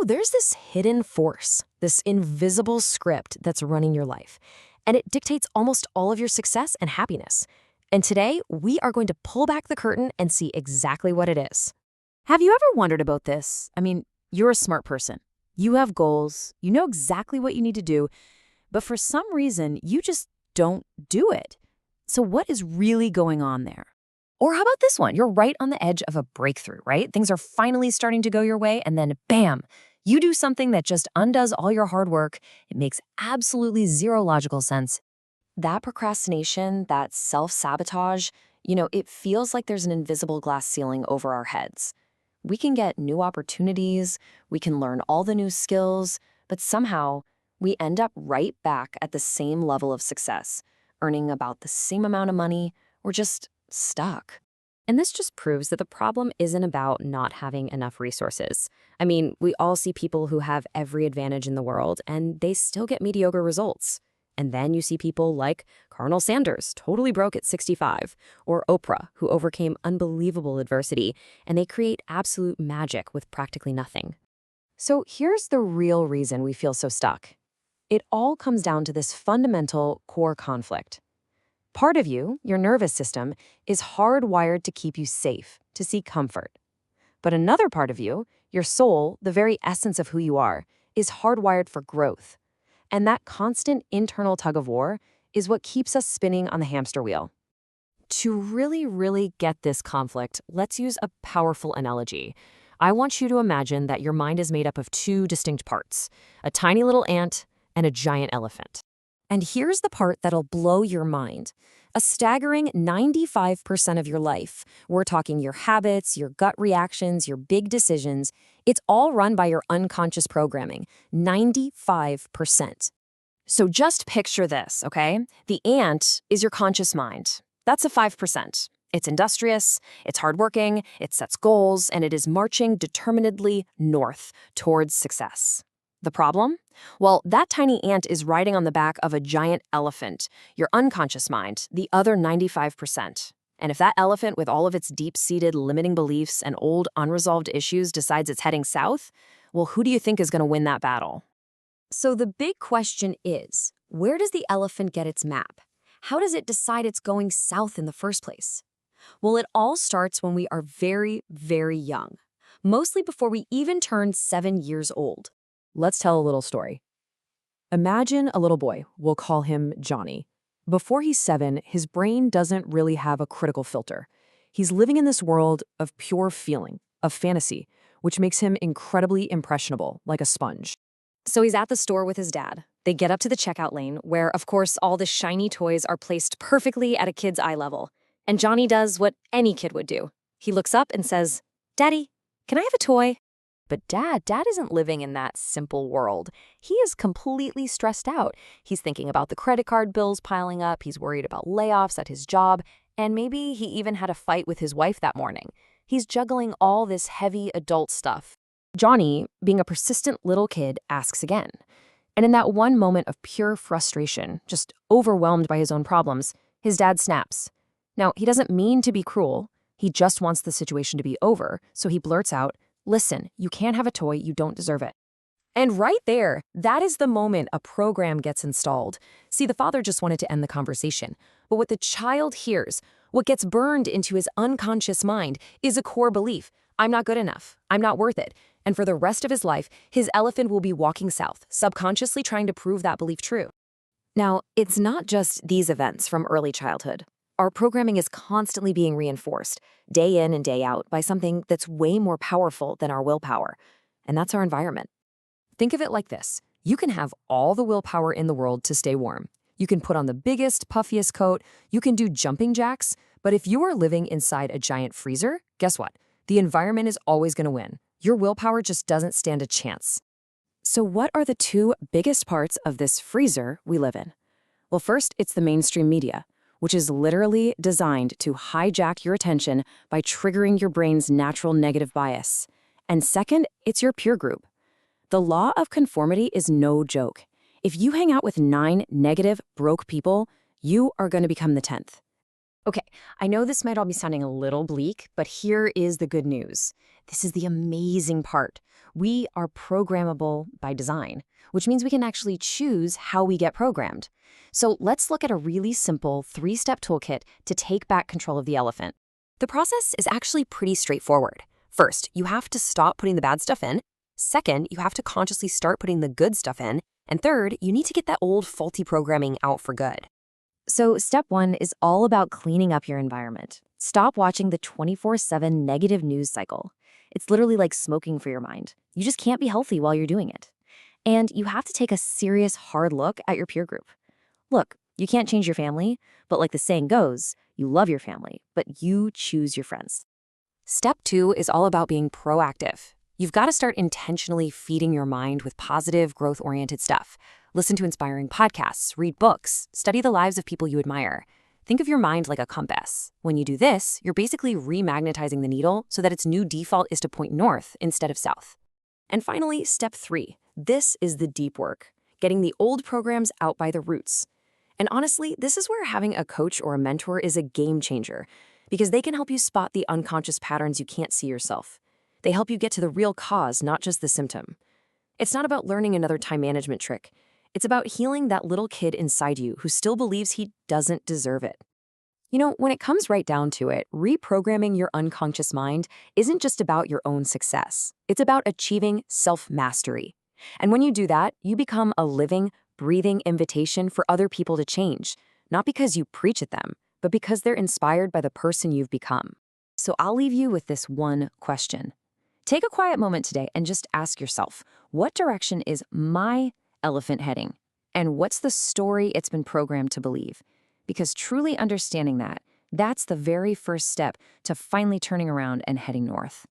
There's this hidden force, this invisible script that's running your life, and it dictates almost all of your success and happiness. And today, we are going to pull back the curtain and see exactly what it is. Have you ever wondered about this? You're a smart person. You have goals, you know exactly what you need to do, but for some reason, you just don't do it. So what is really going on there? Or how about this one? You're right on the edge of a breakthrough, right? Things are finally starting to go your way, and then bam, you do something that just undoes all your hard work. It makes absolutely zero logical sense. That procrastination, that self-sabotage, it feels like there's an invisible glass ceiling over our heads. We can get new opportunities, we can learn all the new skills, but somehow we end up right back at the same level of success, earning about the same amount of money. We're just stuck. And this just proves that the problem isn't about not having enough resources. We all see people who have every advantage in the world, and they still get mediocre results. And then you see people like Colonel Sanders, totally broke at 65, or Oprah, who overcame unbelievable adversity, and they create absolute magic with practically nothing. So here's the real reason we feel so stuck. It all comes down to this fundamental core conflict. Part of you, your nervous system, is hardwired to keep you safe, to seek comfort. But another part of you, your soul, the very essence of who you are, is hardwired for growth. And that constant internal tug of war is what keeps us spinning on the hamster wheel. To really get this conflict, let's use a powerful analogy. I want you to imagine that your mind is made up of two distinct parts, a tiny little ant and a giant elephant. And here's the part that'll blow your mind. A staggering 95% of your life, we're talking your habits, your gut reactions, your big decisions, it's all run by your unconscious programming, 95%. So just picture this, okay? The ant is your conscious mind. That's a 5%. It's industrious, it's hardworking, it sets goals, and it is marching determinedly north towards success. The problem? Well, that tiny ant is riding on the back of a giant elephant, your unconscious mind, the other 95%. And if that elephant with all of its deep-seated limiting beliefs and old unresolved issues decides it's heading south, well, who do you think is going to win that battle? So the big question is, where does the elephant get its map? How does it decide it's going south in the first place? Well, it all starts when we are very young, mostly before we even turn 7 years old. Let's tell a little story. Imagine a little boy, we'll call him Johnny. Before he's 7, his brain doesn't really have a critical filter. He's living in this world of pure feeling, of fantasy, which makes him incredibly impressionable, like a sponge. So he's at the store with his dad. They get up to the checkout lane, where, of course, all the shiny toys are placed perfectly at a kid's eye level. And Johnny does what any kid would do. He looks up and says, "Daddy, can I have a toy?" But Dad isn't living in that simple world. He is completely stressed out. He's thinking about the credit card bills piling up, he's worried about layoffs at his job, and maybe he even had a fight with his wife that morning. He's juggling all this heavy adult stuff. Johnny, being a persistent little kid, asks again. And in that one moment of pure frustration, just overwhelmed by his own problems, his dad snaps. Now, he doesn't mean to be cruel. He just wants the situation to be over, so he blurts out, "Listen, you can't have a toy, you don't deserve it." And right there, that is the moment a program gets installed. See, the father just wanted to end the conversation. But what the child hears, what gets burned into his unconscious mind, is a core belief. I'm not good enough. I'm not worth it. And for the rest of his life, his elephant will be walking south, subconsciously trying to prove that belief true. Now, it's not just these events from early childhood. Our programming is constantly being reinforced, day in and day out, by something that's way more powerful than our willpower, and that's our environment. Think of it like this. You can have all the willpower in the world to stay warm. You can put on the biggest, puffiest coat, you can do jumping jacks, but if you are living inside a giant freezer, guess what? The environment is always going to win. Your willpower just doesn't stand a chance. So what are the two biggest parts of this freezer we live in? Well, first, it's the mainstream media, which is literally designed to hijack your attention by triggering your brain's natural negative bias. And second, it's your peer group. The law of conformity is no joke. If you hang out with 9 negative, broke people, you are going to become the 10th. Okay, I know this might all be sounding a little bleak, but here is the good news. This is the amazing part. We are programmable by design, which means we can actually choose how we get programmed. So let's look at a really simple 3-step toolkit to take back control of the elephant. The process is actually pretty straightforward. First, you have to stop putting the bad stuff in. Second, you have to consciously start putting the good stuff in. And third, you need to get that old faulty programming out for good. So step 1 is all about cleaning up your environment. Stop watching the 24/7 negative news cycle. It's literally like smoking for your mind. You just can't be healthy while you're doing it. And you have to take a serious, hard look at your peer group. Look, you can't change your family, but like the saying goes, you love your family, but you choose your friends. Step 2 is all about being proactive. You've got to start intentionally feeding your mind with positive, growth-oriented stuff. Listen to inspiring podcasts, read books, study the lives of people you admire. Think of your mind like a compass. When you do this, you're basically remagnetizing the needle so that its new default is to point north instead of south. And finally, step 3. This is the deep work, getting the old programs out by the roots. And honestly, this is where having a coach or a mentor is a game changer, because they can help you spot the unconscious patterns you can't see yourself. They help you get to the real cause, not just the symptom. It's not about learning another time management trick. It's about healing that little kid inside you who still believes he doesn't deserve it. You know, when it comes right down to it, reprogramming your unconscious mind isn't just about your own success. It's about achieving self-mastery. And when you do that, you become a living, breathing invitation for other people to change, not because you preach at them, but because they're inspired by the person you've become. So I'll leave you with this one question. Take a quiet moment today and just ask yourself, what direction is my elephant heading? And what's the story it's been programmed to believe? Because truly understanding that, that's the very first step to finally turning around and heading north.